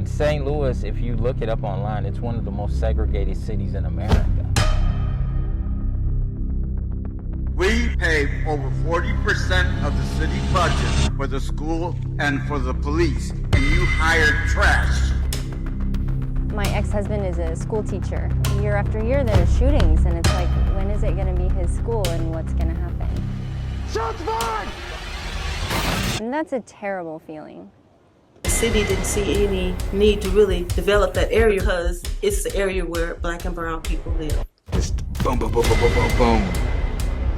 mean, St. Louis, if you look it up online, it's one of the most segregated cities in America. We pay over 40% of the city budget for the school and for the police, and you hire trash. My ex-husband is a school teacher. Year after year there are shootings, and it's like, when is it going to be his school and what's going to happen? Shots fired! And that's a terrible feeling. The city didn't see any need to really develop that area because it's the area where Black and brown people live. Just boom, boom, boom, boom, boom, boom, boom.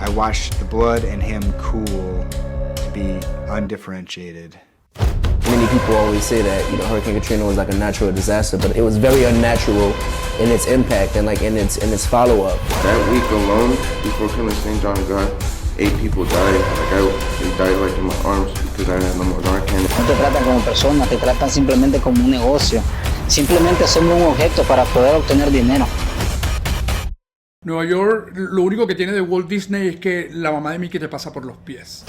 I watched the blood in him cool to be undifferentiated. Many people always say that, Hurricane Katrina was like a natural disaster, but it was very unnatural in its impact and like in its follow-up. That week alone, before killing St. John God, 8 people died. They died like in my arms because I had no more Narcan. No te tratan como persona, te tratan simplemente como un negocio. Simplemente somos un objeto para poder obtener dinero. Nueva York, lo único que tiene de Walt Disney es que la mamá de Mickey te pasa por los pies.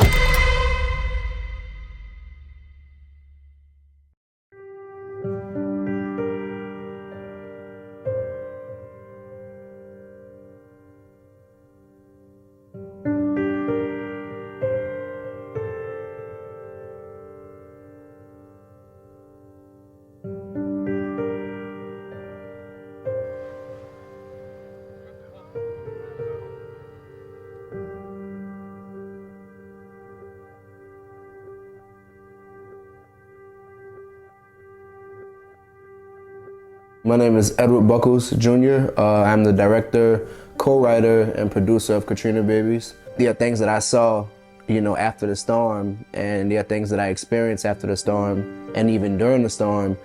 My name is Edward Buckles, Jr. I'm the director, co-writer, and producer of Katrina Babies. There are things that I saw, after the storm, and there are things that I experienced after the storm, and even during the storm.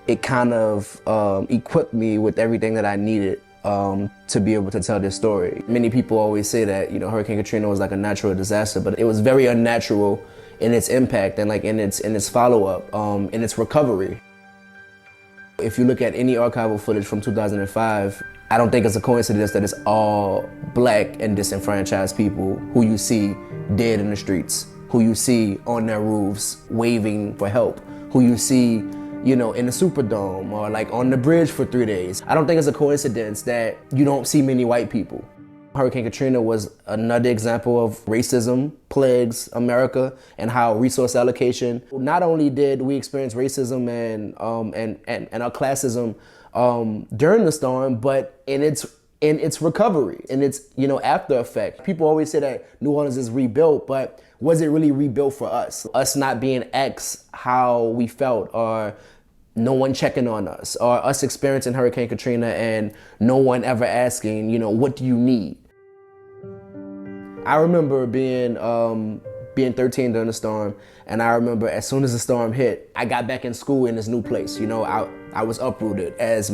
It kind of equipped me with everything that I needed to be able to tell this story. Many people always say that, Hurricane Katrina was like a natural disaster, but it was very unnatural in its impact and like in its follow-up, in its recovery. If you look at any archival footage from 2005, I don't think it's a coincidence that it's all Black and disenfranchised people who you see dead in the streets, who you see on their roofs waving for help, who you see, in the Superdome or like on the bridge for 3 days. I don't think it's a coincidence that you don't see many white people. Hurricane Katrina was another example of racism plagues America and how resource allocation. Not only did we experience racism and our classism during the storm, but in its recovery, in its after effect. People always say that New Orleans is rebuilt, but was it really rebuilt for us? Us not being asked how we felt, or no one checking on us, or us experiencing Hurricane Katrina and no one ever asking, what do you need? I remember being 13 during the storm, and I remember as soon as the storm hit, I got back in school in this new place. I was uprooted, as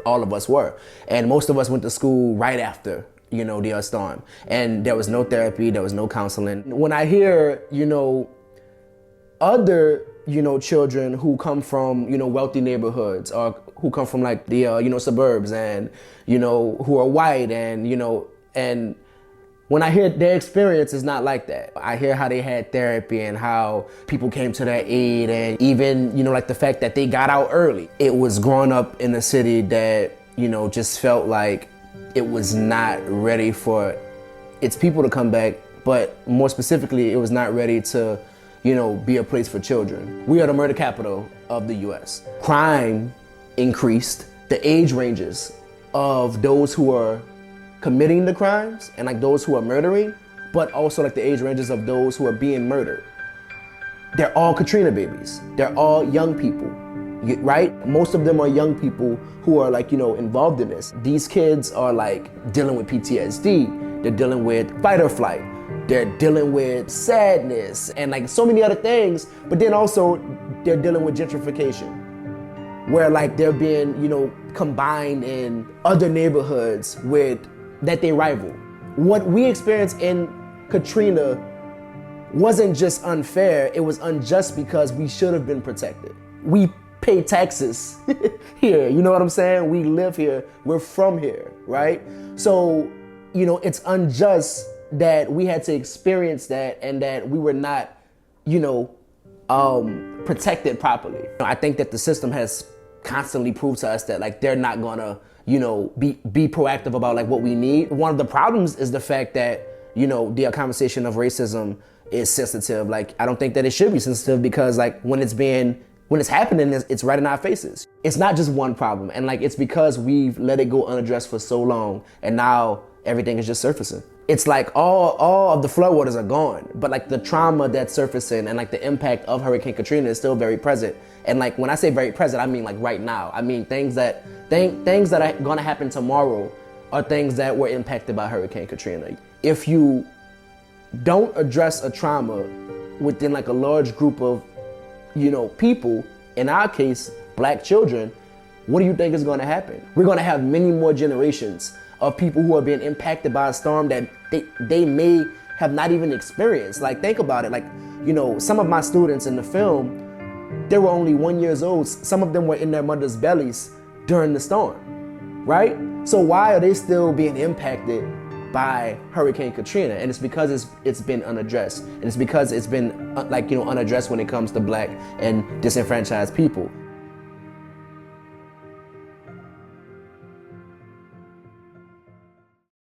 all of us were, and most of us went to school right after the storm, and there was no therapy, there was no counseling. When I hear other children who come from wealthy neighborhoods, or who come from like the suburbs, and who are white, and when I hear their experience is not like that. I hear how they had therapy and how people came to their aid, and even, like the fact that they got out early. It was growing up in a city that, just felt like it was not ready for its people to come back, but more specifically, it was not ready to, be a place for children. We are the murder capital of the US. Crime increased. The age ranges of those who are committing the crimes and like those who are murdering, but also like the age ranges of those who are being murdered. They're all Katrina babies. They're all young people, right? Most of them are young people who are like, involved in this. These kids are like dealing with PTSD. They're dealing with fight or flight. They're dealing with sadness and like so many other things, but then also they're dealing with gentrification, where like they're being, combined in other neighborhoods that they rival. What we experienced in Katrina wasn't just unfair, it was unjust because we should have been protected. We pay taxes here, you know what I'm saying? We live here, we're from here, right? So, it's unjust that we had to experience that and that we were not, protected properly. I think that the system has constantly prove to us that like they're not gonna, you know, be proactive about like what we need. One of the problems is the fact that, you know, the conversation of racism is sensitive. Like, I don't think that it should be sensitive because like when it's happening, it's right in our faces. It's not just one problem. And like, it's because we've let it go unaddressed for so long and now everything is just surfacing. It's like all of the floodwaters are gone, but like the trauma that's surfacing and like the impact of Hurricane Katrina is still very present. And like when I say very present, I mean like right now. I mean things that are gonna happen tomorrow are things that were impacted by Hurricane Katrina. If you don't address a trauma within like a large group of, you know, people, in our case, Black children, what do you think is gonna happen? We're gonna have many more generations of people who are being impacted by a storm that they may have not even experienced. Like, think about it. Like, you know, some of my students in the film, they were only 1 year old. Some of them were in their mother's bellies during the storm, right? So why are they still being impacted by Hurricane Katrina? And it's because it's been unaddressed. And it's because it's been like, you know, unaddressed when it comes to Black and disenfranchised people.